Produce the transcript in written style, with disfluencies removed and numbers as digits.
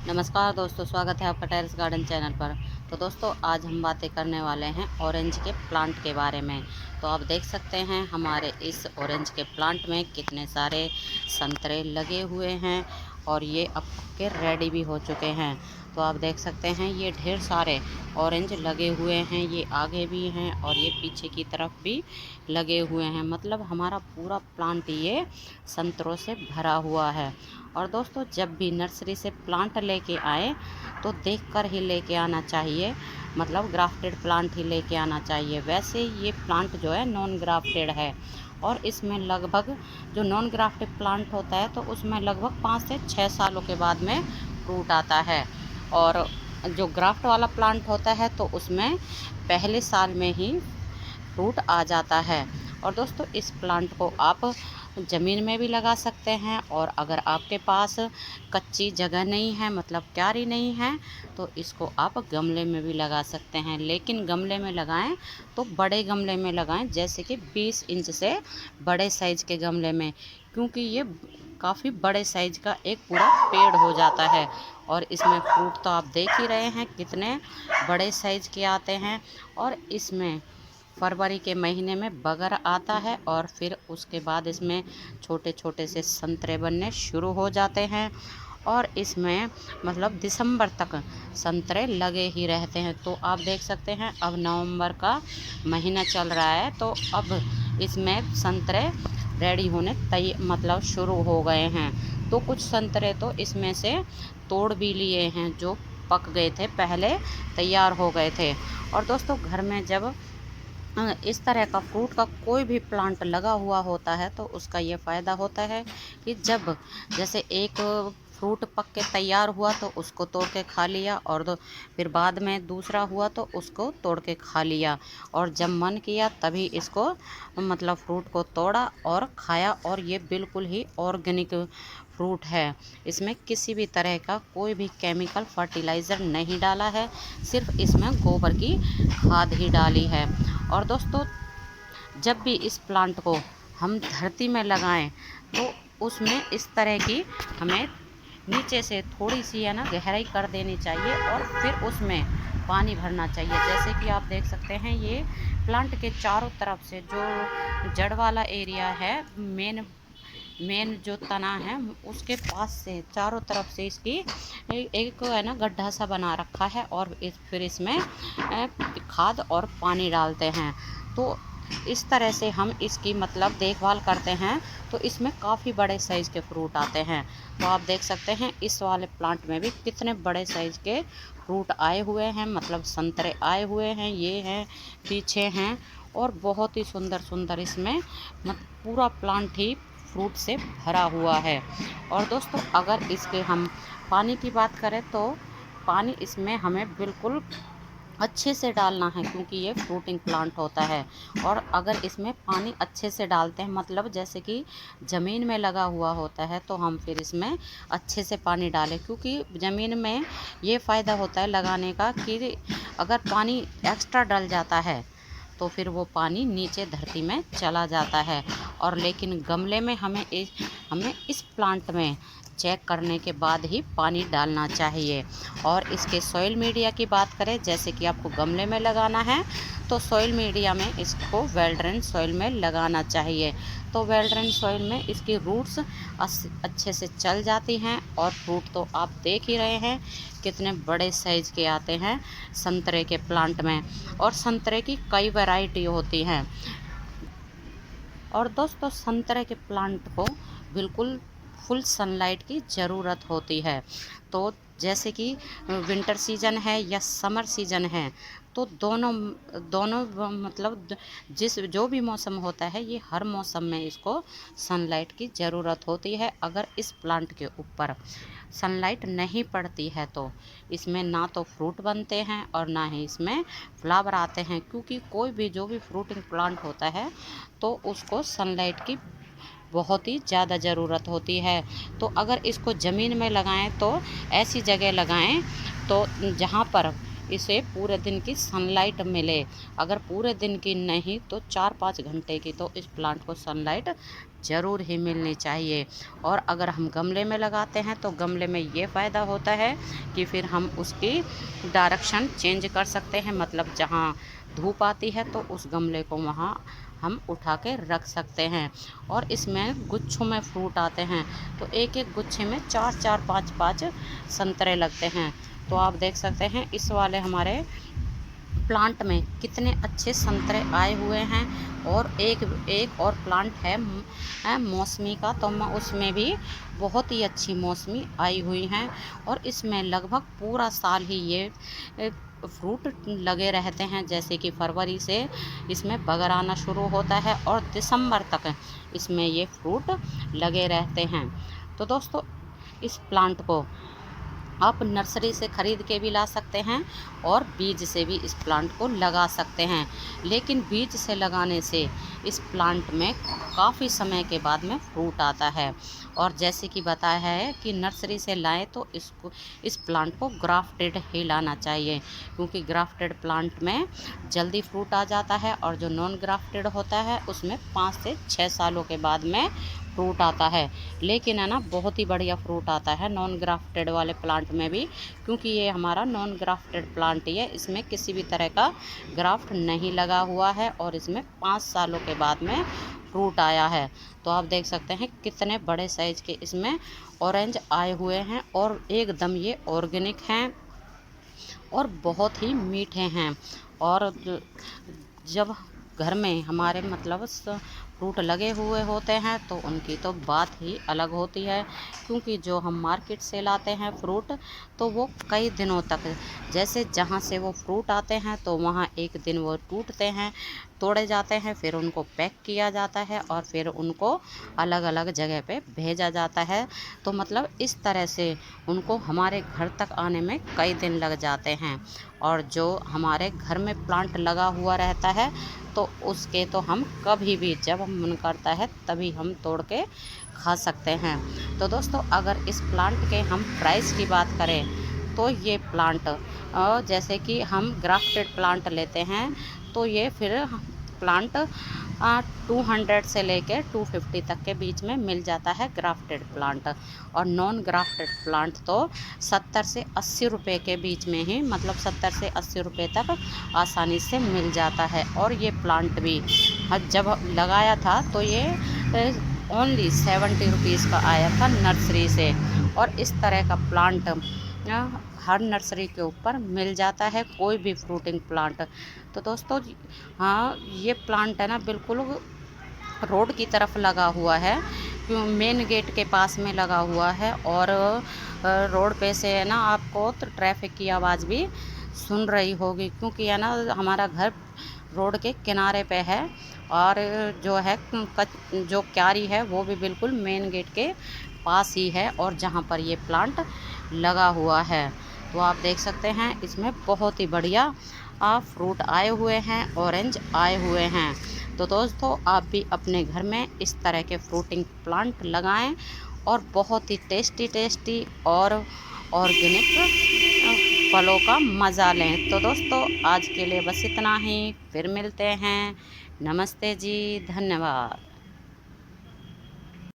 नमस्कार दोस्तों, स्वागत है आपका टेरेस गार्डन चैनल पर। तो दोस्तों, आज हम बातें करने वाले हैं ऑरेंज के प्लांट के बारे में। तो आप देख सकते हैं हमारे इस ऑरेंज के प्लांट में कितने सारे संतरे लगे हुए हैं और ये अब के रेडी भी हो चुके हैं। तो आप देख सकते हैं ये ढेर सारे ऑरेंज लगे हुए हैं, ये आगे भी हैं और ये पीछे की तरफ भी लगे हुए हैं। मतलब हमारा पूरा प्लांट ये संतरों से भरा हुआ है। और दोस्तों, जब भी नर्सरी से प्लांट लेके आए तो देखकर ही लेके आना चाहिए, मतलब ग्राफ्टेड प्लांट ही लेके आना चाहिए। वैसे ये प्लांट जो है नॉन ग्राफ्टेड है और इसमें लगभग जो नॉन ग्राफ्टेड प्लांट होता है तो उसमें लगभग 5 से 6 सालों के बाद में फ्रूट आता है, और जो ग्राफ्ट वाला प्लांट होता है तो उसमें पहले साल में ही फ्रूट आ जाता है। और दोस्तों, इस प्लांट को आप ज़मीन में भी लगा सकते हैं, और अगर आपके पास कच्ची जगह नहीं है, मतलब क्यारी नहीं है, तो इसको आप गमले में भी लगा सकते हैं। लेकिन गमले में लगाएं तो बड़े गमले में लगाएं, जैसे कि 20 इंच से बड़े साइज़ के गमले में, क्योंकि ये काफ़ी बड़े साइज़ का एक पूरा पेड़ हो जाता है। और इसमें फ्रूट तो आप देख ही रहे हैं कितने बड़े साइज़ के आते हैं। और इसमें फरवरी के महीने में बगर आता है और फिर उसके बाद इसमें छोटे छोटे से संतरे बनने शुरू हो जाते हैं, और इसमें मतलब दिसंबर तक संतरे लगे ही रहते हैं। तो आप देख सकते हैं अब नवंबर का महीना चल रहा है, तो अब इसमें संतरे रेडी होने मतलब शुरू हो गए हैं। तो कुछ संतरे तो इसमें से तोड़ भी लिए हैं, जो पक गए थे पहले, तैयार हो गए थे। और दोस्तों, घर में जब इस तरह का फ्रूट का कोई भी प्लांट लगा हुआ होता है तो उसका ये फ़ायदा होता है कि जब जैसे एक फ्रूट पक के तैयार हुआ तो उसको तोड़ के खा लिया, और फिर बाद में दूसरा हुआ तो उसको तोड़ के खा लिया, और जब मन किया तभी इसको मतलब फ्रूट को तोड़ा और खाया। और ये बिल्कुल ही ऑर्गेनिक फ्रूट है, इसमें किसी भी तरह का कोई भी केमिकल फर्टिलाइज़र नहीं डाला है, सिर्फ इसमें गोबर की खाद ही डाली है। और दोस्तों, जब भी इस प्लांट को हम धरती में लगाएं तो उसमें इस तरह की हमें नीचे से थोड़ी सी है ना गहराई कर देनी चाहिए, और फिर उसमें पानी भरना चाहिए। जैसे कि आप देख सकते हैं ये प्लांट के चारों तरफ से जो जड़ वाला एरिया है, मेन मेन जो तना है उसके पास से चारों तरफ से इसकी एक है ना गड्ढा सा बना रखा है, और फिर इसमें खाद और पानी डालते हैं। तो इस तरह से हम इसकी मतलब देखभाल करते हैं तो इसमें काफ़ी बड़े साइज़ के फ्रूट आते हैं। तो आप देख सकते हैं इस वाले प्लांट में भी कितने बड़े साइज़ के फ्रूट आए हुए हैं, मतलब संतरे आए हुए हैं, ये हैं, पीछे हैं, और बहुत ही सुंदर सुंदर इसमें पूरा प्लांट ही फ्रूट से भरा हुआ है। और दोस्तों, अगर इसके हम पानी की बात करें तो पानी इसमें हमें बिल्कुल अच्छे से डालना है, क्योंकि ये फ्रूटिंग प्लांट होता है। और अगर इसमें पानी अच्छे से डालते हैं, मतलब जैसे कि ज़मीन में लगा हुआ होता है, तो हम फिर इसमें अच्छे से पानी डालें, क्योंकि ज़मीन में ये फ़ायदा होता है लगाने का कि अगर पानी एक्स्ट्रा डल जाता है तो फिर वो पानी नीचे धरती में चला जाता है। और लेकिन गमले में हमें इस प्लांट में चेक करने के बाद ही पानी डालना चाहिए। और इसके सॉइल मीडिया की बात करें, जैसे कि आपको गमले में लगाना है तो सॉइल मीडिया में इसको वेल ड्रेन सॉइल में लगाना चाहिए। तो वेल ड्रेन सॉइल में इसकी रूट्स अच्छे से चल जाती हैं, और फ्रूट तो आप देख ही रहे हैं कितने बड़े साइज़ के आते हैं संतरे के प्लांट में। और संतरे की कई वैरायटी होती हैं। और दोस्तों, संतरे के प्लांट को बिल्कुल फुल सनलाइट की ज़रूरत होती है। तो जैसे कि विंटर सीजन है या समर सीजन है, तो दोनों दोनों मतलब जिस जो भी मौसम होता है, ये हर मौसम में इसको सनलाइट की ज़रूरत होती है। अगर इस प्लांट के ऊपर सनलाइट नहीं पड़ती है तो इसमें ना तो फ्रूट बनते हैं और ना ही इसमें फ्लावर आते हैं, क्योंकि कोई भी जो भी फ्रूटिंग प्लांट होता है तो उसको सनलाइट की बहुत ही ज़्यादा ज़रूरत होती है। तो अगर इसको ज़मीन में लगाएं तो ऐसी जगह लगाएं तो जहाँ पर इसे पूरे दिन की सनलाइट मिले। अगर पूरे दिन की नहीं तो 4-5 घंटे की तो इस प्लांट को सनलाइट ज़रूर ही मिलनी चाहिए। और अगर हम गमले में लगाते हैं तो गमले में ये फ़ायदा होता है कि फिर हम उसकी डायरेक्शन चेंज कर सकते हैं, मतलब जहाँ धूप आती है तो उस गमले को वहाँ हम उठा के रख सकते हैं। और इसमें गुच्छों में फ्रूट आते हैं, तो एक एक गुच्छे में 4-4 5-5 संतरे लगते हैं। तो आप देख सकते हैं इस वाले हमारे प्लांट में कितने अच्छे संतरे आए हुए हैं। और एक और प्लांट है मौसमी का, तो मैं उसमें भी बहुत ही अच्छी मौसमी आई हुई हैं। और इसमें लगभग पूरा साल ही ये फ्रूट लगे रहते हैं। जैसे कि फरवरी से इसमें बगर आना शुरू होता है और दिसंबर तक इसमें ये फ्रूट लगे रहते हैं। तो दोस्तों, इस प्लांट को आप नर्सरी से ख़रीद के भी ला सकते हैं और बीज से भी इस प्लांट को लगा सकते हैं। लेकिन बीज से लगाने से इस प्लांट में काफ़ी समय के बाद में फ्रूट आता है। और जैसे कि बताया है कि नर्सरी से लाएं तो इस प्लांट को ग्राफ्टेड ही लाना चाहिए, क्योंकि ग्राफ्टेड प्लांट में जल्दी फ्रूट आ जाता है और जो नॉन ग्राफ्टेड होता है उसमें 5 से 6 सालों के बाद में फ्रूट आता है। लेकिन है ना, बहुत ही बढ़िया फ्रूट आता है नॉन ग्राफ्टेड वाले प्लांट में भी, क्योंकि ये हमारा नॉन ग्राफ्टेड प्लांट ही है। इसमें किसी भी तरह का ग्राफ्ट नहीं लगा हुआ है और इसमें 5 सालों के बाद में फ्रूट आया है। तो आप देख सकते हैं कितने बड़े साइज के इसमें ऑरेंज आए हुए हैं और एकदम ये ऑर्गेनिक हैं और बहुत ही मीठे हैं। और जब घर में हमारे मतलब फ्रूट लगे हुए होते हैं तो उनकी तो बात ही अलग होती है, क्योंकि जो हम मार्केट से लाते हैं फ्रूट तो वो कई दिनों तक, जैसे जहाँ से वो फ्रूट आते हैं तो वहाँ एक दिन वो टूटते हैं, तोड़े जाते हैं, फिर उनको पैक किया जाता है और फिर उनको अलग अलग जगह पे भेजा जाता है। तो मतलब इस तरह से उनको हमारे घर तक आने में कई दिन लग जाते हैं। और जो हमारे घर में प्लांट लगा हुआ रहता है तो उसके तो हम कभी भी जब हम मन करता है तभी हम तोड़ के खा सकते हैं। तो दोस्तों, अगर इस प्लांट के हम प्राइस की बात करें तो ये प्लांट जैसे कि हम ग्राफ्टेड प्लांट लेते हैं तो ये फिर प्लांट 200 से लेकर 250 तक के बीच में मिल जाता है ग्राफ्टेड प्लांट। और नॉन ग्राफ्टेड प्लांट तो 70 से 80 रुपये के बीच में ही, मतलब 70 से 80 रुपये तक आसानी से मिल जाता है। और ये प्लांट भी जब लगाया था तो ये ओनली 70 रुपीज़ का आया था नर्सरी से। और इस तरह का प्लांट हर नर्सरी के ऊपर मिल जाता है, कोई भी फ्रूटिंग प्लांट। तो दोस्तों, हाँ, ये प्लांट है ना बिल्कुल रोड की तरफ लगा हुआ है, क्यों मेन गेट के पास में लगा हुआ है। और रोड पे से है ना आपको तो ट्रैफिक की आवाज़ भी सुन रही होगी, क्योंकि है ना हमारा घर रोड के किनारे पे है। और जो है जो क्यारी है वो भी बिल्कुल मेन गेट के पास ही है और जहाँ पर ये प्लांट लगा हुआ है। तो आप देख सकते हैं इसमें बहुत ही बढ़िया फ्रूट आए हुए हैं, ऑरेंज आए हुए हैं। तो दोस्तों, आप भी अपने घर में इस तरह के फ्रूटिंग प्लांट लगाएं और बहुत ही टेस्टी और ऑर्गेनिक फलों का मज़ा लें। तो दोस्तों, आज के लिए बस इतना ही, फिर मिलते हैं। नमस्ते जी, धन्यवाद।